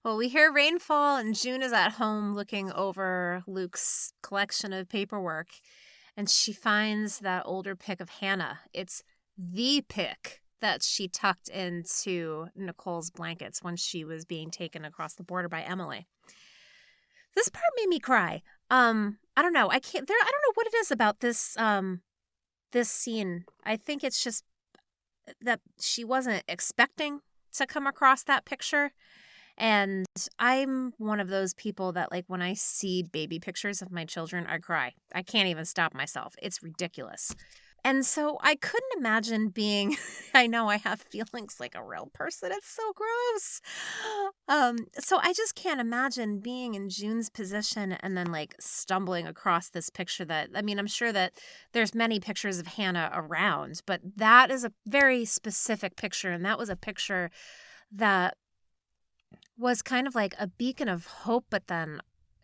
Well, we hear rainfall, and June is at home looking over Luke's collection of paperwork, and she finds that older pic of Hannah. It's the pic that she tucked into Nicole's blankets when she was being taken across the border by Emily. This part made me cry. I don't know. I don't know what it is about this scene. I think it's just that she wasn't expecting to come across that picture. And I'm one of those people that, like, when I see baby pictures of my children, I cry. I can't even stop myself. It's ridiculous. And so I couldn't imagine being, I know I have feelings like a real person. It's so gross. So I just can't imagine being in June's position and then like stumbling across this picture that, I mean, I'm sure that there's many pictures of Hannah around, but that is a very specific picture. And that was a picture that was kind of like a beacon of hope, but then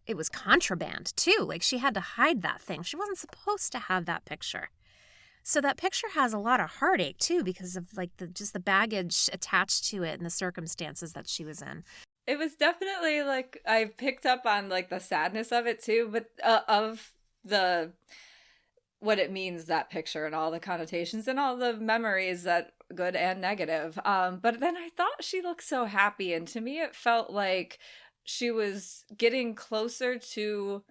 it was contraband too. Like she had to hide that thing. She wasn't supposed to have that picture. So that picture has a lot of heartache too because of like the baggage attached to it and the circumstances that she was in. It was definitely like I picked up on like the sadness of it too, but of the what it means, that picture and all the connotations and all the memories, that good and negative. But then I thought she looked so happy, and to me it felt like she was getting closer to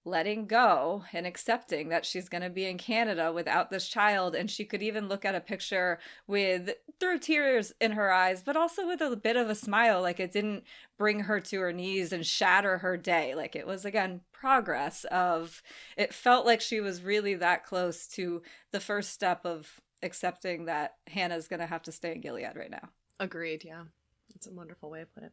letting go and accepting that she's going to be in Canada without this child. And she could even look at a picture with through tears in her eyes, but also with a bit of a smile. Like it didn't bring her to her knees and shatter her day. Like it was, again, progress of, it felt like she was really that close to the first step of accepting that Hannah's going to have to stay in Gilead right now. Agreed. Yeah. That's a wonderful way to put it.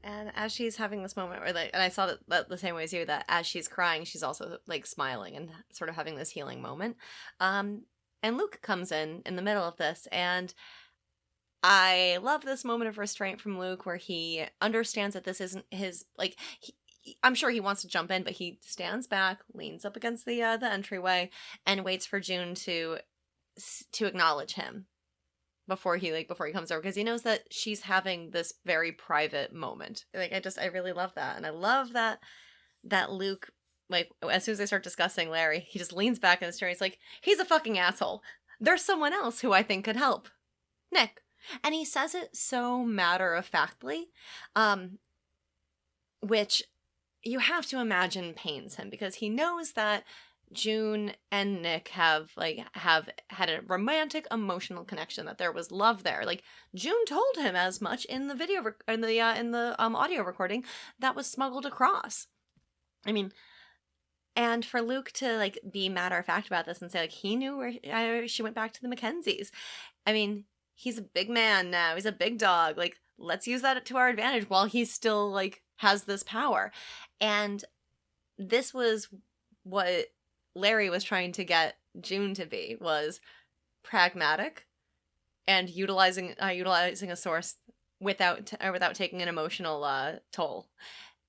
And as she's having this moment, and I saw that the same way as you, that as she's crying, she's also like smiling and sort of having this healing moment. And Luke comes in the middle of this, and I love this moment of restraint from Luke where he understands that this isn't his, like, I'm sure he wants to jump in, but he stands back, leans up against the entryway, and waits for June to acknowledge him before he comes over, because he knows that she's having this very private moment. Like I really love that. And I love that Luke, like, as soon as they start discussing Larry, he just leans back in his chair. He's like, he's a fucking asshole. There's someone else who I think could help. Nick. And he says it so matter-of-factly, which you have to imagine pains him, because he knows that June and Nick have had a romantic emotional connection, that there was love there. Like June told him as much in the video in the audio recording that was smuggled across. I mean, and for Luke to like be matter of fact about this and say like he knew where she went back to the Mackenzies. I mean, he's a big man now. He's a big dog. Like, let's use that to our advantage while he still like has this power. And this was what Larry was trying to get June to be, was pragmatic and utilizing a source without taking an emotional toll.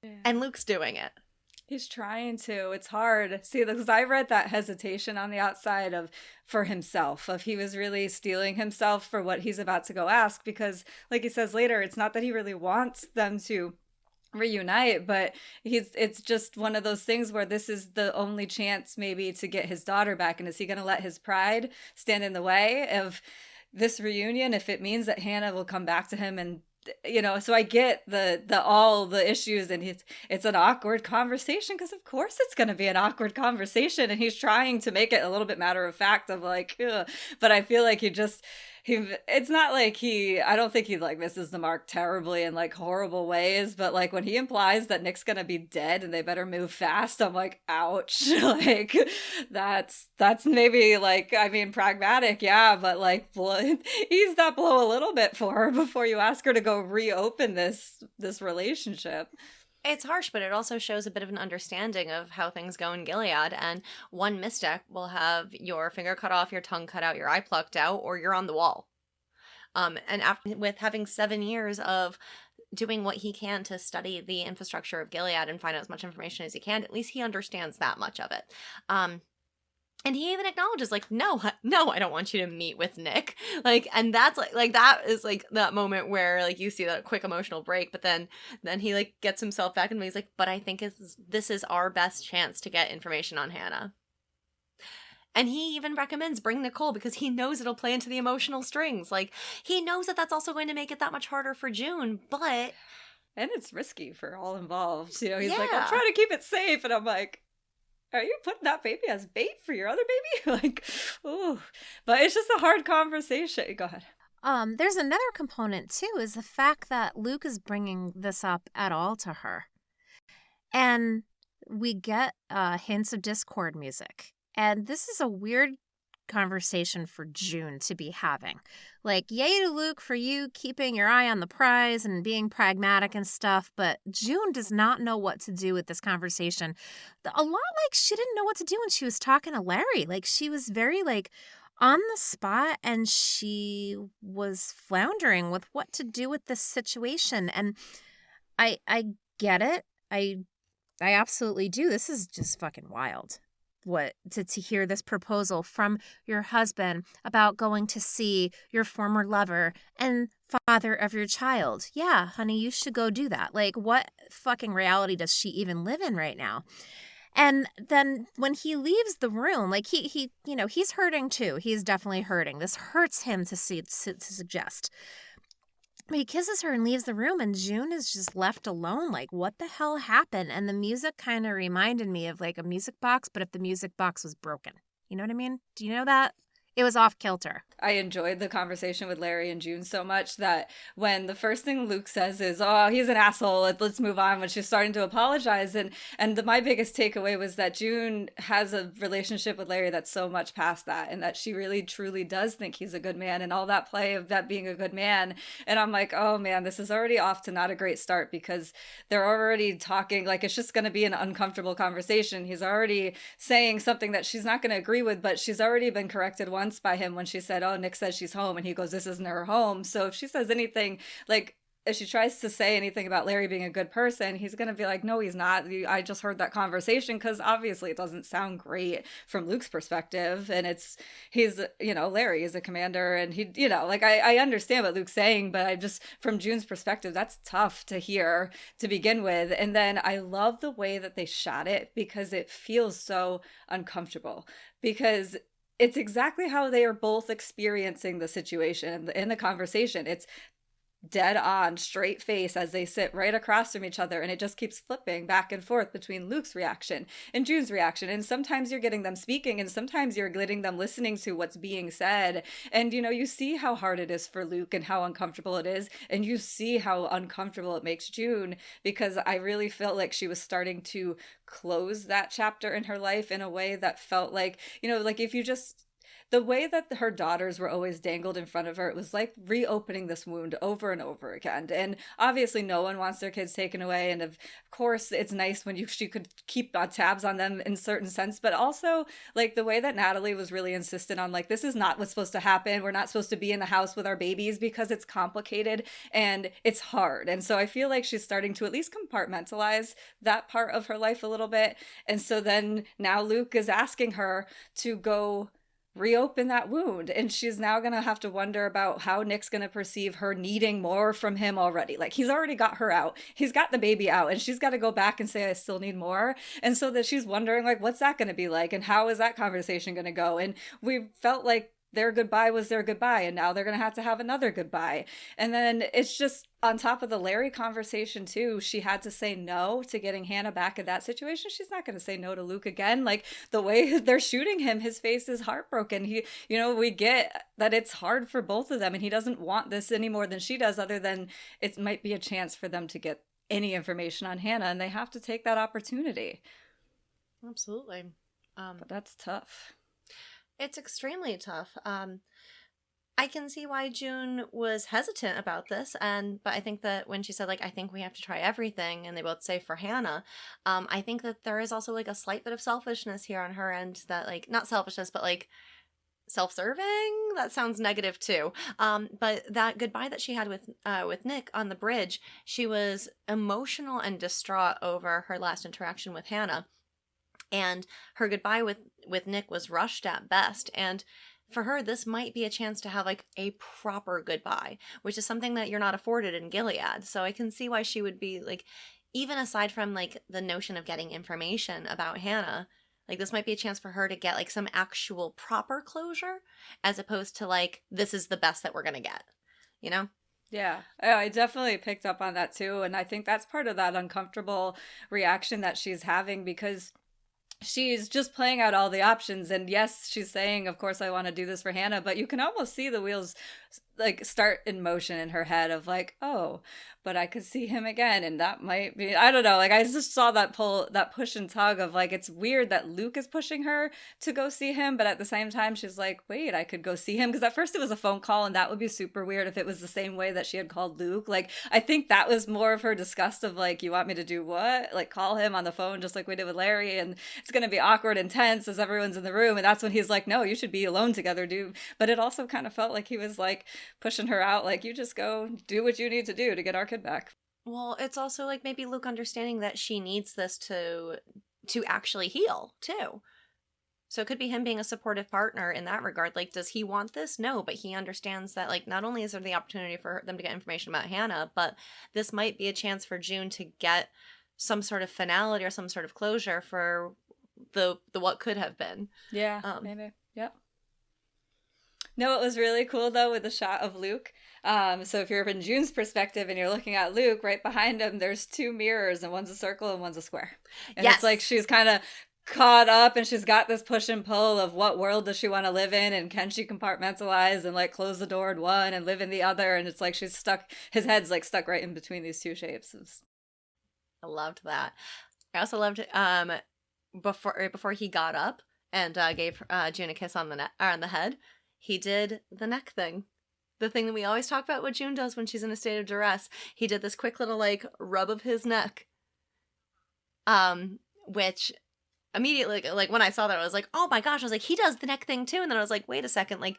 Yeah. And Luke's doing it. He's trying to. It's hard. See, because I read that hesitation on the outside for himself, of he was really steeling himself for what he's about to go ask, because like he says later, it's not that he really wants them to reunite, but it's just one of those things where this is the only chance maybe to get his daughter back. And is he going to let his pride stand in the way of this reunion if it means that Hannah will come back to him? And so I get all the issues, and it's an awkward conversation, because of course it's going to be an awkward conversation, and he's trying to make it a little bit matter of fact of like, ugh. But I feel like it's not like I don't think he like misses the mark terribly in like horrible ways, but like when he implies that Nick's gonna be dead and they better move fast, I'm like, ouch. Like that's maybe like, I mean, pragmatic, yeah, but like ease that blow a little bit for her before you ask her to go reopen this relationship. It's harsh, but it also shows a bit of an understanding of how things go in Gilead, and one misstep will have your finger cut off, your tongue cut out, your eye plucked out, or you're on the wall. And with having 7 years of doing what he can to study the infrastructure of Gilead and find out as much information as he can, at least he understands that much of it. And he even acknowledges, like, no, no, I don't want you to meet with Nick. Like, and that's like that is like that moment where like you see that quick emotional break, but then he like gets himself back and he's like, but I think this is our best chance to get information on Hannah. And he even recommends bring Nicole because he knows it'll play into the emotional strings. Like, he knows that that's also going to make it that much harder for June, but And it's risky for all involved. You know, he's like, I'm yeah. trying to keep it safe. And I'm like, are you putting that baby as bait for your other baby? Like, ooh. But it's just a hard conversation. Go ahead. There's another component too, is the fact that Luke is bringing this up at all to her. And we get hints of Discord music. And this is a weird conversation for June to be having. Like, yay to Luke for you keeping your eye on the prize and being pragmatic and stuff, but June does not know what to do with this conversation. A lot like she didn't know what to do when she was talking to Larry. Like, she was very like on the spot and she was floundering with what to do with this situation. And I get it. I absolutely do. This is just fucking wild. What to hear this proposal from your husband about going to see your former lover and father of your child. Yeah, honey, you should go do that. Like, what fucking reality does she even live in right now? And then when he leaves the room, like he you know, he's hurting too. He's definitely hurting. This hurts him to suggest. He kisses her and leaves the room, and June is just left alone. Like, what the hell happened? And the music kind of reminded me of like a music box, but if the music box was broken. You know what I mean? Do you know that? It was off kilter. I enjoyed the conversation with Larry and June so much that when the first thing Luke says is, "Oh, he's an asshole. Let's move on," when she's starting to apologize, and my biggest takeaway was that June has a relationship with Larry that's so much past that, and that she really truly does think he's a good man, and all that play of that being a good man. And I'm like, oh man, this is already off to not a great start because they're already talking like it's just going to be an uncomfortable conversation. He's already saying something that she's not going to agree with, but she's already been corrected once by him when she said, "Oh, Nick says she's home," and he goes, "This isn't her home." So if she says anything, like if she tries to say anything about Larry being a good person, he's going to be like, "No, he's not. I just heard that conversation," because obviously it doesn't sound great from Luke's perspective. And he's, you know, Larry is a commander and he, you know, like I understand what Luke's saying, but I just, from June's perspective, that's tough to hear to begin with. And then I love the way that they shot it because it feels so uncomfortable because it's exactly how they are both experiencing the situation in the conversation. It's dead on, straight face as they sit right across from each other, and it just keeps flipping back and forth between Luke's reaction and June's reaction. And sometimes you're getting them speaking, and sometimes you're getting them listening to what's being said. And you know, you see how hard it is for Luke and how uncomfortable it is, and you see how uncomfortable it makes June, because I really felt like she was starting to close that chapter in her life in a way that felt like, you know, like if you just, the way that her daughters were always dangled in front of her, it was like reopening this wound over and over again. And obviously no one wants their kids taken away, and of course it's nice when she could keep tabs on them in certain sense, but also like the way that Natalie was really insistent on like, this is not what's supposed to happen, we're not supposed to be in the house with our babies because it's complicated and it's hard. And so I feel like she's starting to at least compartmentalize that part of her life a little bit. And so then now Luke is asking her to go reopen that wound, and she's now gonna have to wonder about how Nick's gonna perceive her needing more from him already. Like, he's already got her out, he's got the baby out, and she's got to go back and say, I still need more. And so that she's wondering like, what's that gonna be like, and how is that conversation gonna go? And we felt like their goodbye was their goodbye, and now they're gonna have to have another goodbye. And then it's just on top of the Larry conversation too, she had to say no to getting Hannah back in that situation. She's not going to say no to Luke again. Like, the way they're shooting him, his face is heartbroken. He, you know, we get that it's hard for both of them, and he doesn't want this any more than she does, other than it might be a chance for them to get any information on Hannah, and they have to take that opportunity. Absolutely. But that's tough. It's extremely tough. I can see why June was hesitant about this, but I think that when she said, like, I think we have to try everything, and they both say for Hannah, I think that there is also, like, a slight bit of selfishness here on her end that, like, not selfishness, but, like, self-serving? That sounds negative, too. But that goodbye that she had with Nick on the bridge, she was emotional and distraught over her last interaction with Hannah. And her goodbye with Nick was rushed at best. And for her, this might be a chance to have like a proper goodbye, which is something that you're not afforded in Gilead. So I can see why she would be like, even aside from like the notion of getting information about Hannah, like this might be a chance for her to get like some actual proper closure, as opposed to like, this is the best that we're going to get, you know? Yeah, I definitely picked up on that too. And I think that's part of that uncomfortable reaction that she's having, because she's just playing out all the options. And yes, she's saying, of course, I want to do this for Hannah, but you can almost see the wheels like start in motion in her head of like, oh, but I could see him again. And that might be, I don't know. Like I just saw that push and tug of like, it's weird that Luke is pushing her to go see him. But at the same time, she's like, wait, I could go see him. Because at first it was a phone call, and that would be super weird if it was the same way that she had called Luke. Like, I think that was more of her disgust of like, you want me to do what? Like call him on the phone, just like we did with Larry. And it's going to be awkward and tense as everyone's in the room. And that's when he's like, no, you should be alone together, dude. But it also kind of felt like he was like pushing her out, like, you just go do what you need to do to get our kid back. Well, it's also like maybe Luke understanding that she needs this to actually heal too. So it could be him being a supportive partner in that regard. Like, does he want this? No, but he understands that, like, not only is there the opportunity for them to get information about Hannah, but this might be a chance for June to get some sort of finality or some sort of closure for the what could have been. Yeah, maybe. Yep. No, it was really cool though with the shot of Luke. So if you're in June's perspective and you're looking at Luke, right behind him, there's two mirrors, and one's a circle and one's a square. And yes. It's like she's kind of caught up, and she's got this push and pull of what world does she want to live in, and can she compartmentalize and like close the door in one and live in the other. And it's like she's stuck, his head's like stuck right in between these two shapes. I loved that. I also loved before he got up and gave June a kiss on the head, he did the neck thing. The thing that we always talk about what June does when she's in a state of duress. He did this quick little like rub of his neck. Which immediately, like when I saw that, I was like, oh my gosh, I was like, he does the neck thing too. And then I was like, wait a second, like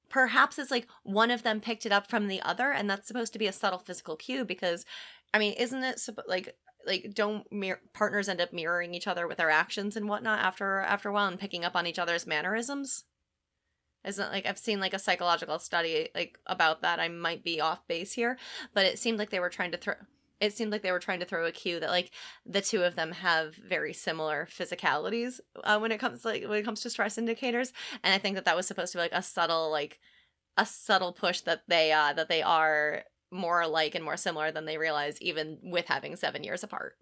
perhaps it's like one of them picked it up from the other, and that's supposed to be a subtle physical cue, because I mean, isn't it like don't partners end up mirroring each other with their actions and whatnot after a while and picking up on each other's mannerisms? Isn't like I've seen like a psychological study like about that. I might be off base here, but it seemed like they were trying to throw a cue that like the two of them have very similar physicalities when it comes to stress indicators. And I think that was supposed to be like a subtle push that they are more alike and more similar than they realize, even with having 7 years apart.